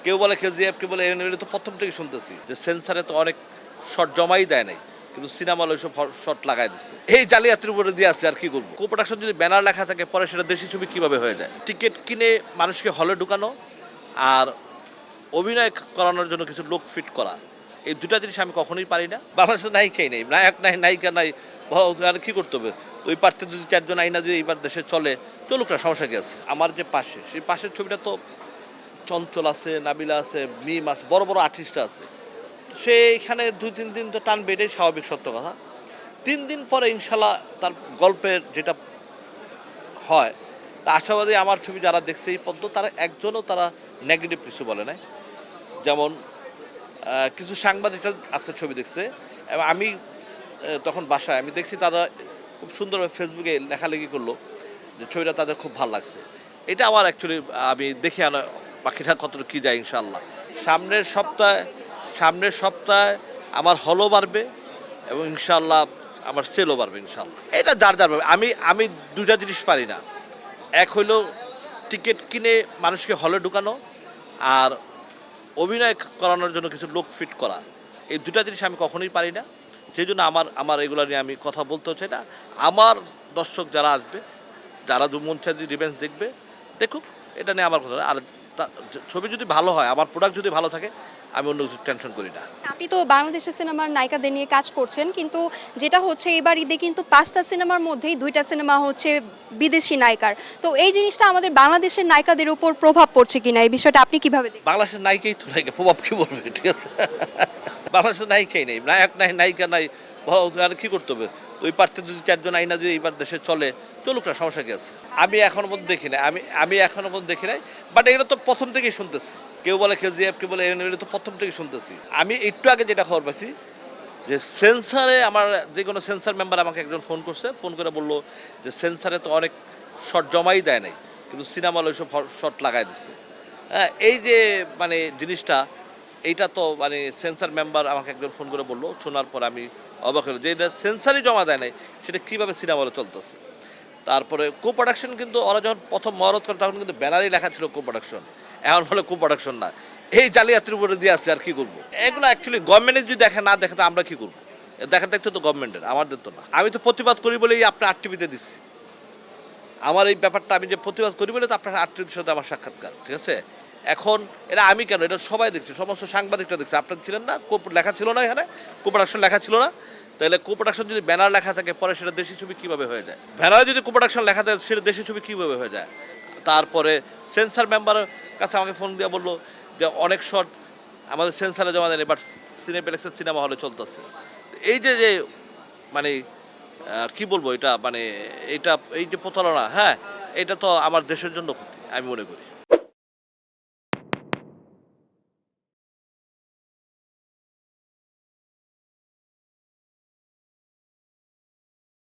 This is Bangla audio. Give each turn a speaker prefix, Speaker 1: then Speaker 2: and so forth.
Speaker 1: কেউ বলে কেজিএফ, কেউ বলে এগুলো তো প্রথম থেকে শুনতেছি যে সেন্সারে তো অনেক শট জমাই দেয় নাই, কিন্তু সিনেমা হলে সব শট লাগাই দিচ্ছে। এই জালিয়াতির উপরে দিয়ে আছে, আর কি করবো। কো প্রোডাকশন যদি ব্যানার লেখা থাকে, পরে সেটা দেশি ছবি কিভাবে হয়ে যায়? টিকিট কিনে মানুষকে হলে ঢুকানো আর অভিনয় করানোর জন্য কিছু লোক ফিট করা, এই দুটা জিনিস আমি কখনোই পারি না। বাংলাদেশের নায়িকাই নেই, নায়ক নাই, নায়িকা নাই, আর কি করতে হবে? ওই পার্থে যদি চারজন আইনা যদি এইবার দেশে চলুক না, সমস্যা কি আছে? আমার যে পাশে, সেই পাশের ছবিটা তো চঞ্চল আছে, নাবিলা আছে, মিম আছে, বড় বড় আর্টিস্টরা আছে। সেইখানে 2-3 দিন তো টান বেড়ে স্বাভাবিক, সত্য কথা। 3 দিন পরে ইনশাল্লাহ তার গল্পের যেটা হয়, তা আশাবাদী। আমার ছবি যারা দেখছে এই পদ্ম, তারা একজনও তারা নেগেটিভ কিছু বলে নাই। যেমন কিছু সাংবাদিকরা আজকে ছবি দেখছে, এবং আমি তখন বাসায় আমি দেখছি তারা খুব সুন্দরভাবে ফেসবুকে লেখালেখি করলো যে ছবিটা তাদের খুব ভালো লাগছে। এটা আমার অ্যাকচুয়ালি আমি দেখে আনা, বাকিটা কতটুকু কী যায় ইনশাআল্লাহ। সামনের সপ্তাহে আমার হলও বাড়বে এবং ইনশাআল্লাহ আমার সেলও বাড়বে ইনশাআল্লাহ। এটা যার ভাবে। আমি দুটা জিনিস পারি না। এক হইল টিকিট কিনে মানুষকে হলে ঢুকানো আর অভিনয় করানোর জন্য কিছু লোক ফিট করা, এই দুটা জিনিস আমি কখনোই পারি না। সেই জন্য আমার এগুলো নিয়ে আমি কথা বলতে হচ্ছে। এটা আমার দর্শক যারা আসবে, যারা মন চায় যদি রিভেঞ্জ দেখবে, দেখুক, এটা নিয়ে আমার কথা না। আর ছবি যদি ভালো হয়, আমার প্রোডাক্ট যদি ভালো থাকে, আমি অন্য কিছু টেনশন করি না।
Speaker 2: আপনি তো বাংলাদেশের সিনেমার নায়িকাদের নিয়ে কাজ করছেন, কিন্তু যেটা হচ্ছে এবার ঈদে কিন্তু 5টা সিনেমার মধ্যেই 2টা সিনেমা হচ্ছে বিদেশি নায়িকার। তো এই জিনিসটা আমাদের বাংলাদেশের নায়িকাদের উপর প্রভাব পড়ছে কিনা, এই বিষয়টা আপনি কিভাবে দেখেন?
Speaker 1: বাংলাদেশের নায়িকাই তো নায়িকা, প্রভাব কী বলবে? ঠিক আছে, বাংলাদেশের নায়িকাই নেই, নায়ক নাই, নায়িকা নাই, আর কী করতে হবে? ওই পার্থে যদি চারজন আইনা যদি এইবার দেশে চলুক না, সমস্যা কি আছে? আমি এখনো পর্যন্ত দেখি নাই, আমি এখনো পর্যন্ত দেখি নাই। বাট এগুলো তো প্রথম থেকেই শুনতেছি। কেউ বলে কেজিএফ, কেউ বলে এগুলো তো প্রথম থেকেই শুনতেছি। আমি একটু আগে যেটা খবর পাইছি যে সেন্সারে, আমার যে কোনো সেন্সার মেম্বার আমাকে একজন ফোন করে বললো যে সেন্সারে তো অনেক শট জমাই দেয় নাই, কিন্তু সিনেমা হলে সব শট লাগাই দিচ্ছে। হ্যাঁ, এই যে মানে জিনিসটা, এইটা তো মানে সেন্সার মেম্বার আমাকে একজন ফোন করে বললো, শোনার পর আমি অবাক হলো যে এটা সেন্সারই জমা দেয় নাই, সেটা কীভাবে সিনেমা হলে চলতেছে। তারপরে কো প্রোডাকশন, কিন্তু ওরা যখন প্রথম মহরত করে তখন কিন্তু ব্যানারই লেখা ছিল কো প্রোডাকশন, এখন বলে কো প্রোডাকশন না। এই জালিয়াতির উপরে দিয়ে আছে, আর কি করবো? এগুলো অ্যাকচুয়ালি গভর্নমেন্টের যদি না দেখে, তো আমরা কী করবো? দেখতে তো গভর্নমেন্টের, আমাদের তো না। আমি তো প্রতিবাদ করি বলেই আপনার আরটিভিতে দিচ্ছি। আমার এই ব্যাপারটা আমি যে প্রতিবাদ করি বলে তো আপনার আরটিভির সাথে আমার সাক্ষাৎকার, ঠিক আছে? এখন এটা আমি কেন, এটা সবাই দেখছি, সমস্ত সাংবাদিকরা দেখছে। আপনার ছিলেন না, লেখা ছিল না, এখানে কো প্রোডাকশন লেখা ছিল না। তাহলে কো প্রোডাকশন যদি ব্যানার লেখা থাকে, পরে সেটা দেশি ছবি কীভাবে হয়ে যায়? ব্যানারে যদি কো প্রোডাকশন লেখা থাকে, সেটা দেশি ছবি কীভাবে হয়ে যায়? তারপরে সেন্সার মেম্বারের কাছে আমাকে ফোন দিয়ে বললো যে অনেক শট আমাদের সেন্সারে জমা দেয়নি, বাট সিনেপ্লেক্সের সিনেমা হলে চলতেছে। এই যে মানে কি বলবো, এটা মানে এই যে প্রতারণা, হ্যাঁ, এটা তো আমার দেশের জন্য ক্ষতি আমি মনে করি।